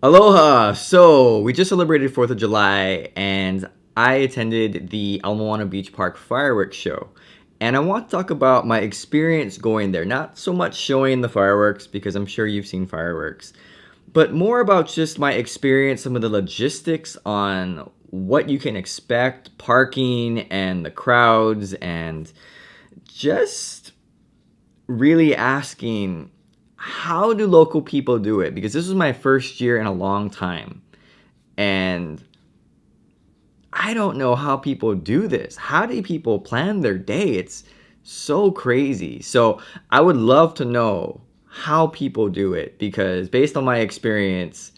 Aloha! So, we just celebrated 4th of July and I attended the Ala Moana Beach Park fireworks show. And I want to talk about my experience going there. Not so much showing the fireworks because I'm sure you've seen fireworks, but more about just my experience, some of the logistics on what you can expect, parking and the crowds, and just really asking how do local people do it? Because this was my first year in a long time. And I don't know how people do this. How do people plan their day? It's so crazy. So I would love to know how people do it because based on my experience,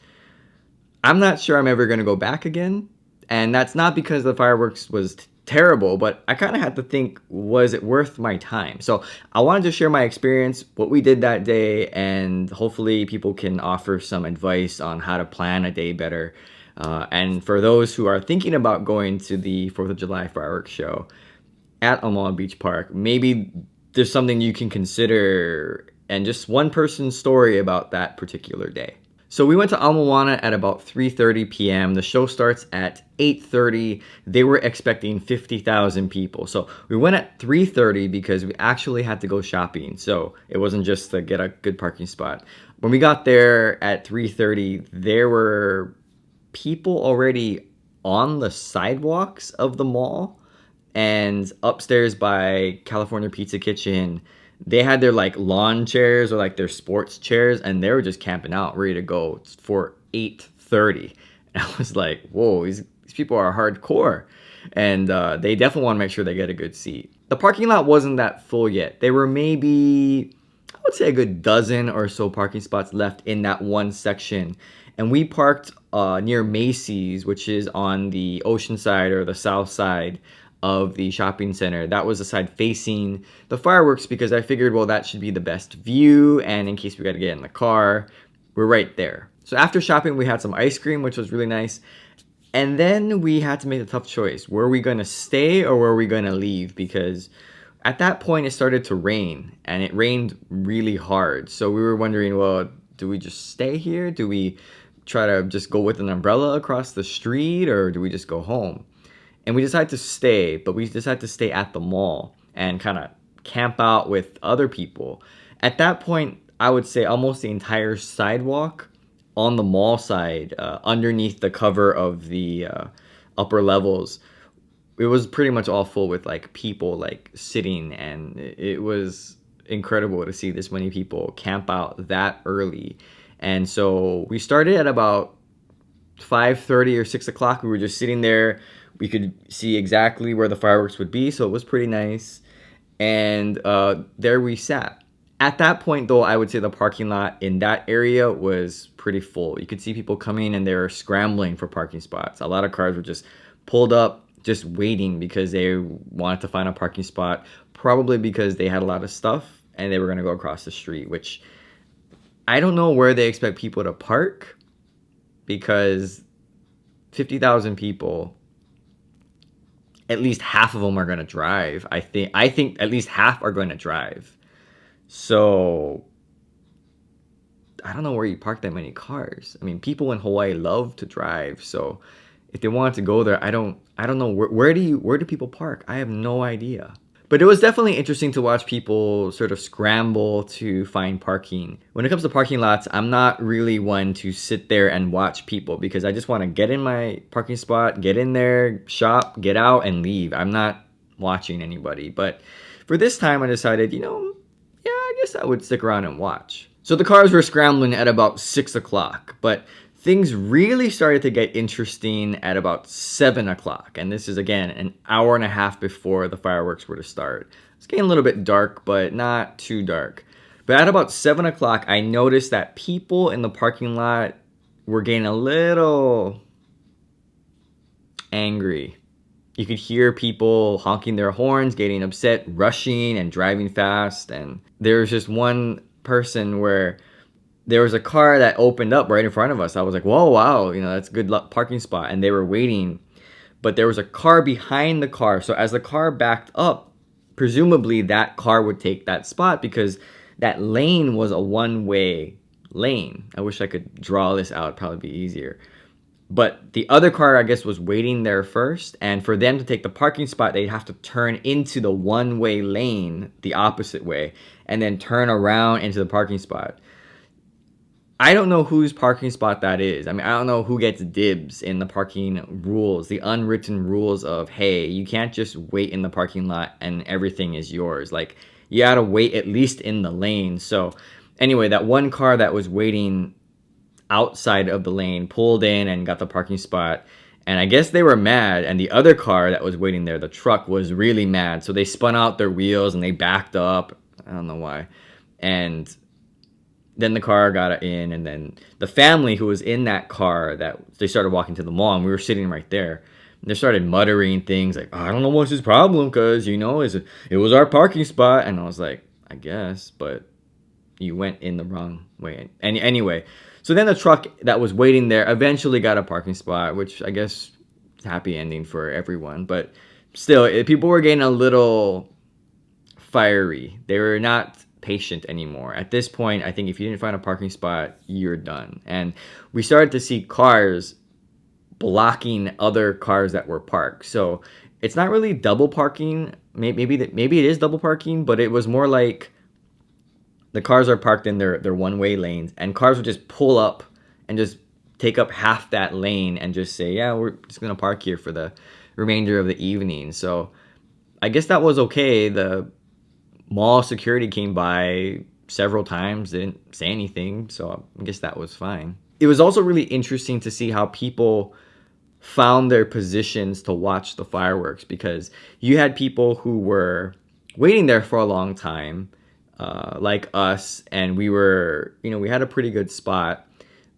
I'm not sure I'm ever going to go back again. And that's not because the fireworks was terrible, but I kind of had to think, was it worth my time? So I wanted to share my experience, what we did that day, and hopefully people can offer some advice on how to plan a day better. And for those who are thinking about going to the 4th of July fireworks show at Ala Moana Beach Park, maybe there's something you can consider and just one person's story about that particular day. So we went to Ala Moana at about 3:30 p.m. The show starts at 8:30. They were expecting 50,000 people. So we went at 3:30 because we actually had to go shopping. So it wasn't just to get a good parking spot. When we got there at 3:30, there were people already on the sidewalks of the mall and upstairs by California Pizza Kitchen. They had their like lawn chairs or like their sports chairs, and they were just camping out, ready to go for 8:30. And I was like, whoa, these people are hardcore. And they definitely want to make sure they get a good seat. The parking lot wasn't that full yet. There were maybe, I would say, a good dozen or so parking spots left in that one section. And we parked near Macy's, which is on the ocean side or the south side of the shopping center. That was the side facing the fireworks because I figured, well, that should be the best view, and in case we got to get in the car, we're right there. So after shopping, we had some ice cream, which was really nice, and then we had to make a tough choice. Were we going to stay or were we going to leave? Because at that point, it started to rain, and it rained really hard. So we were wondering, well, do we just stay here? Do we try to just go with an umbrella across the street, or do we just go home? And we decided to stay, but we decided to stay at the mall and kind of camp out with other people. At that point, I would say almost the entire sidewalk on the mall side, underneath the cover of the upper levels, it was pretty much all full with like people like sitting, and it was incredible to see this many people camp out that early. And so we started at about 5:30 or 6 o'clock. We were just sitting there. We could see exactly where the fireworks would be, so it was pretty nice. And there we sat. At that point, though, I would say the parking lot in that area was pretty full. You could see people coming and they were scrambling for parking spots. A lot of cars were just pulled up, just waiting because they wanted to find a parking spot, probably because they had a lot of stuff and they were going to go across the street, which I don't know where they expect people to park because 50,000 people, at least half of them are going to drive. I think at least half are going to drive. So I don't know where you park that many cars. I mean, people in Hawaii love to drive. So if they wanted to go there, I don't know where do people park? I have no idea. But it was definitely interesting to watch people sort of scramble to find parking. When it comes to parking lots, I'm not really one to sit there and watch people because I just want to get in my parking spot, get in there, shop, get out, and leave. I'm not watching anybody. But for this time, I decided, yeah, I guess I would stick around and watch. So the cars were scrambling at about 6 o'clock, but things really started to get interesting at about 7 o'clock. And this is, again, an hour and a half before the fireworks were to start. It's getting a little bit dark, but not too dark. But at about 7 o'clock, I noticed that people in the parking lot were getting a little angry. You could hear people honking their horns, getting upset, rushing and driving fast. And there was just one person where there was a car that opened up right in front of us. I was like, whoa, wow, that's a good parking spot. And they were waiting. But there was a car behind the car. So as the car backed up, presumably that car would take that spot because that lane was a one-way lane. I wish I could draw this out, it'd probably be easier. But the other car, I guess, was waiting there first. And for them to take the parking spot, they'd have to turn into the one-way lane the opposite way and then turn around into the parking spot. I don't know whose parking spot that is. I mean, I don't know who gets dibs in the parking rules, the unwritten rules of, hey, you can't just wait in the parking lot and everything is yours. Like, you gotta wait at least in the lane. So, anyway, that one car that was waiting outside of the lane pulled in and got the parking spot. And I guess they were mad. And the other car that was waiting there, the truck, was really mad. So they spun out their wheels and they backed up. I don't know why. And then the car got in, and then the family who was in that car, that they started walking to the mall, and we were sitting right there. And they started muttering things like, oh, I don't know what's his problem, because, you know, it was our parking spot. And I was like, I guess, but you went in the wrong way. And anyway, so then the truck that was waiting there eventually got a parking spot, which I guess is a happy ending for everyone. But still, people were getting a little fiery. They were not patient anymore. At this point, I think if you didn't find a parking spot, you're done. And we started to see cars blocking other cars that were parked. So it's not really double parking. Maybe it is double parking, but it was more like the cars are parked in their one-way lanes, and cars would just pull up and just take up half that lane and just say, yeah, we're just gonna park here for the remainder of the evening. So I guess that was okay. The mall security came by several times, didn't say anything, so I guess that was fine. It was also really interesting to see how people found their positions to watch the fireworks, because you had people who were waiting there for a long time, like us, and we had a pretty good spot.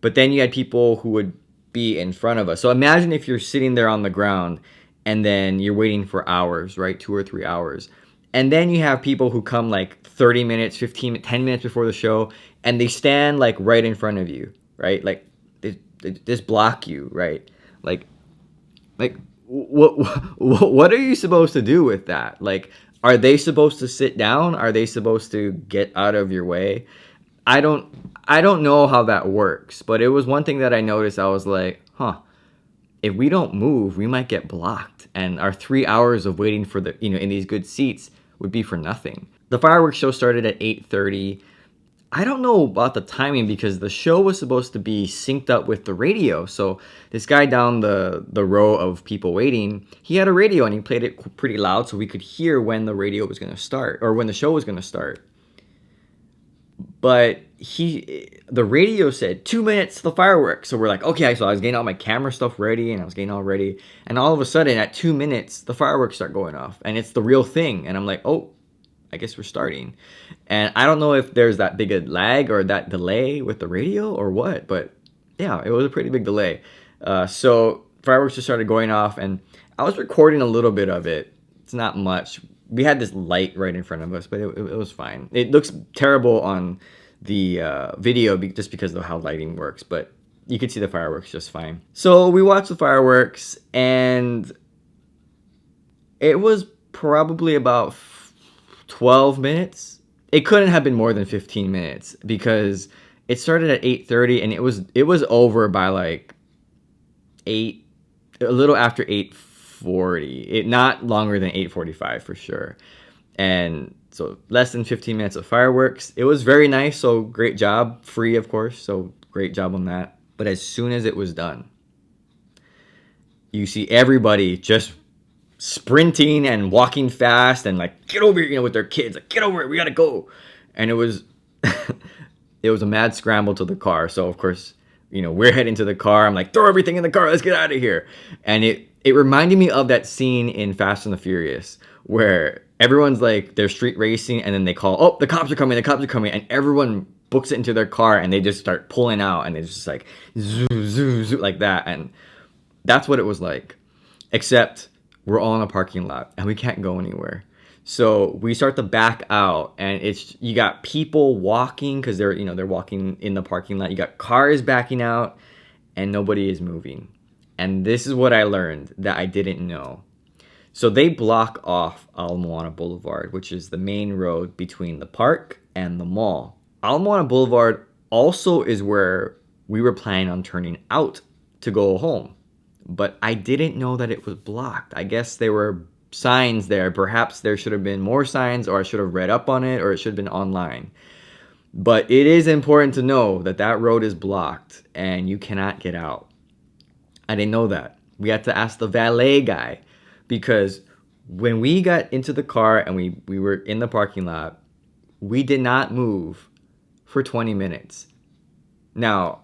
But then you had people who would be in front of us. So imagine if you're sitting there on the ground and then you're waiting for hours, right? 2 or 3 hours. And then you have people who come like 30 minutes, 15, 10 minutes before the show, and they stand like right in front of you, right? Like they just block you, right? Like what are you supposed to do with that? Like, are they supposed to sit down? Are they supposed to get out of your way? I don't know how that works, but it was one thing that I noticed. I was like, if we don't move, we might get blocked, and our 3 hours of waiting for in these good seats would be for nothing. The fireworks show started at 8:30. I don't know about the timing, because the show was supposed to be synced up with the radio. So this guy down the row of people waiting, he had a radio and he played it pretty loud so we could hear when the radio was going to start, or when the show was going to start. But the radio said 2 minutes to the fireworks. So we're like, okay. So I was getting all my camera stuff ready, and I was getting all ready. And all of a sudden, at 2 minutes, the fireworks start going off. And it's the real thing. And I'm like, oh, I guess we're starting. And I don't know if there's that big a lag or that delay with the radio or what. But yeah, it was a pretty big delay. So fireworks just started going off. And I was recording a little bit of it. It's not much. We had this light right in front of us, but it was fine. It looks terrible on the video just because of how lighting works, but you could see the fireworks just fine. So we watched the fireworks, and it was probably about 12 minutes. It couldn't have been more than 15 minutes, because it started at 8:30 and it was over by like a little after 8:40. Not longer than 8:45 for sure. And so less than 15 minutes of fireworks. It was very nice, so great job. Free, of course, so great job on that. But as soon as it was done, you see everybody just sprinting and walking fast and like, get over here, with their kids, like, get over it, we gotta go. And it was it was a mad scramble to the car. So of course, we're heading to the car. I'm like, throw everything in the car, let's get out of here. And it reminded me of that scene in Fast and the Furious where everyone's like, they're street racing, and then they call, oh, the cops are coming, and everyone books it into their car, and they just start pulling out, and it's just like zoo, zoo, zoo, like that. And that's what it was like, except we're all in a parking lot and we can't go anywhere. So we start to back out, and you got people walking because they're walking in the parking lot. You got cars backing out, and nobody is moving. And this is what I learned that I didn't know. So they block off Ala Moana Boulevard, which is the main road between the park and the mall. Ala Moana Boulevard also is where we were planning on turning out to go home. But I didn't know that it was blocked. I guess there were signs there. Perhaps there should have been more signs, or I should have read up on it, or it should have been online. But it is important to know that that road is blocked and you cannot get out. I didn't know that. We had to ask the valet guy, because when we got into the car and we were in the parking lot, we did not move for 20 minutes. Now,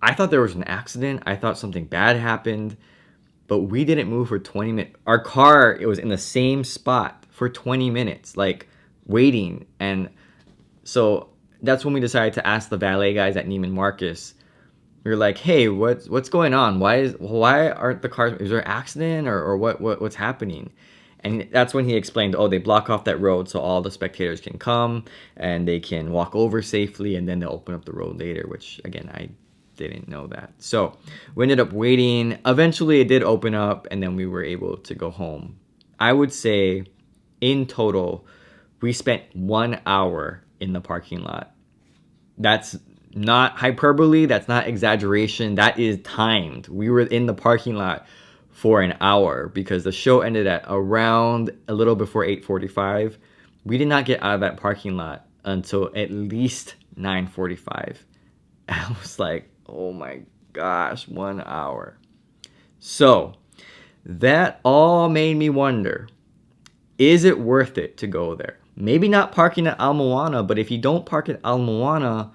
I thought there was an accident. I thought something bad happened, but we didn't move for 20 minutes. Our car, it was in the same spot for 20 minutes, like waiting. And so that's when we decided to ask the valet guys at Neiman Marcus. We were like, "Hey, what's going on? Why aren't the cars? Is there an accident, or what's happening?" And that's when he explained, "Oh, they block off that road so all the spectators can come and they can walk over safely, and then they'll open up the road later." Which, again, I didn't know that. So we ended up waiting. Eventually, it did open up, and then we were able to go home. I would say, in total, we spent 1 hour in the parking lot. That's not hyperbole. That's not exaggeration. That is timed. We were in the parking lot for an hour because the show ended at around a little before 8:45. We did not get out of that parking lot until at least 9:45. I was like, oh my gosh, 1 hour. So that all made me wonder, is it worth it to go there? Maybe not parking at Ala Moana, but if you don't park at Ala Moana,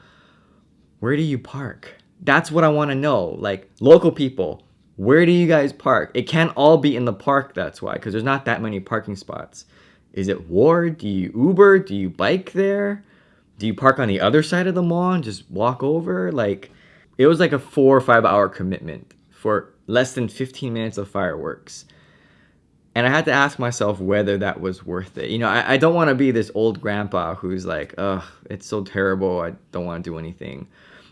where do you park? That's what I want to know. Like, local people, where do you guys park? It can't all be in the park, that's why, because there's not that many parking spots. Is it Ward? Do you Uber? Do you bike there? Do you park on the other side of the mall and just walk over? Like, it was like a 4 or 5 hour commitment for less than 15 minutes of fireworks. And I had to ask myself whether that was worth it. You know, I don't want to be this old grandpa who's like, ugh, it's so terrible, I don't want to do anything.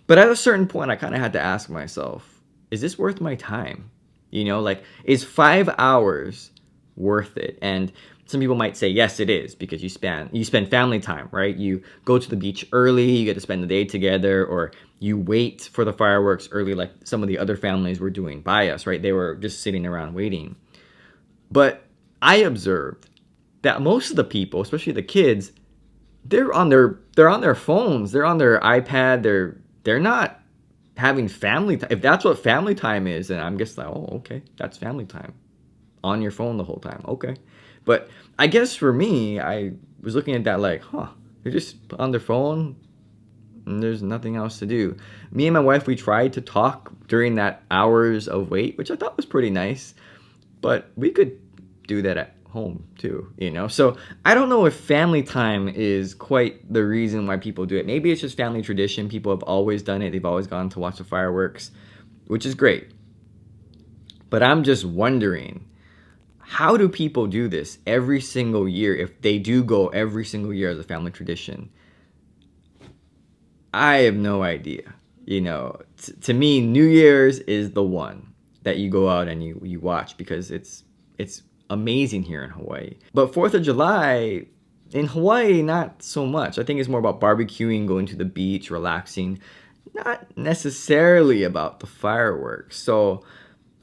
But at a certain point, I kind of had to ask myself, is this worth my time? You know, like, is 5 hours worth it? And some people might say, yes, it is, because you spend family time, right? You go to the beach early, you get to spend the day together, or you wait for the fireworks early, like some of the other families were doing by us, right? They were just sitting around waiting. But I observed that most of the people, especially the kids, they're on their phones, they're on their iPad, they're not having family time. If that's what family time is, then I'm just like, oh, okay, that's family time. On your phone the whole time, okay. But I guess for me, I was looking at that like, they're just on their phone and there's nothing else to do. Me and my wife, we tried to talk during that hours of wait, which I thought was pretty nice. But we could do that at home too, you know? So I don't know if family time is quite the reason why people do it. Maybe it's just family tradition. People have always done it. They've always gone to watch the fireworks, which is great. But I'm just wondering, how do people do this every single year if they do go every single year as a family tradition? I have no idea. You know, to me, New Year's is the one that you go out and you watch, because it's amazing here in Hawaii. But 4th of July in Hawaii, not so much. I think it's more about barbecuing, going to the beach, relaxing, not necessarily about the fireworks. So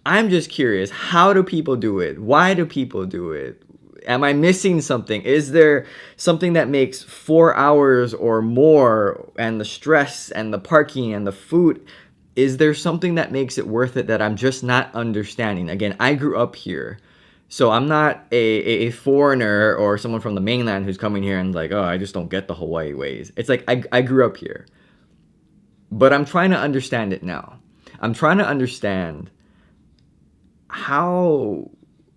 I'm just curious, how do people do it? Why do people do it? Am I missing something? Is there something that makes 4 hours or more, and the stress and the parking and the food, is there something that makes it worth it that I'm just not understanding? Again, I grew up here, so I'm not a foreigner or someone from the mainland who's coming here and like, oh, I just don't get the Hawaii ways. It's like, I grew up here, but I'm trying to understand it now. I'm trying to understand how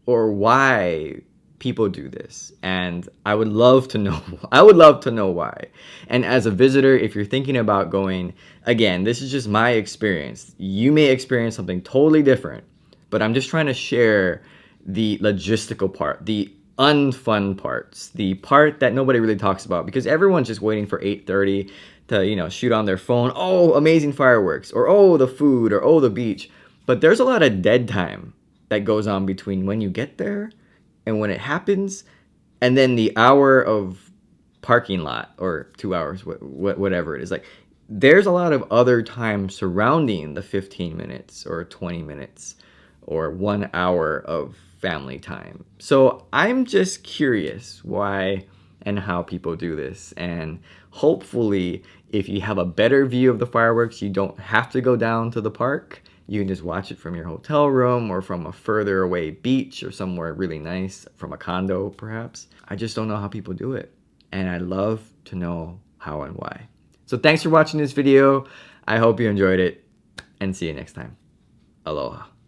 or why people do this, and I would love to know. I would love to know why. And as a visitor, if you're thinking about going, again, this is just my experience. You may experience something totally different, but I'm just trying to share the logistical part, the unfun parts, the part that nobody really talks about, because everyone's just waiting for 8:30 to, you know, shoot on their phone. Oh, amazing fireworks, or oh, the food, or oh, the beach. But there's a lot of dead time that goes on between when you get there and when it happens, and then the hour of parking lot, or 2 hours, whatever it is. Like, there's a lot of other time surrounding the 15 minutes or 20 minutes or 1 hour of family time. So I'm just curious why and how people do this. And hopefully, if you have a better view of the fireworks, you don't have to go down to the park. You can just watch it from your hotel room or from a further away beach or somewhere really nice, from a condo perhaps. I just don't know how people do it. And I'd love to know how and why. So thanks for watching this video. I hope you enjoyed it, and see you next time. Aloha.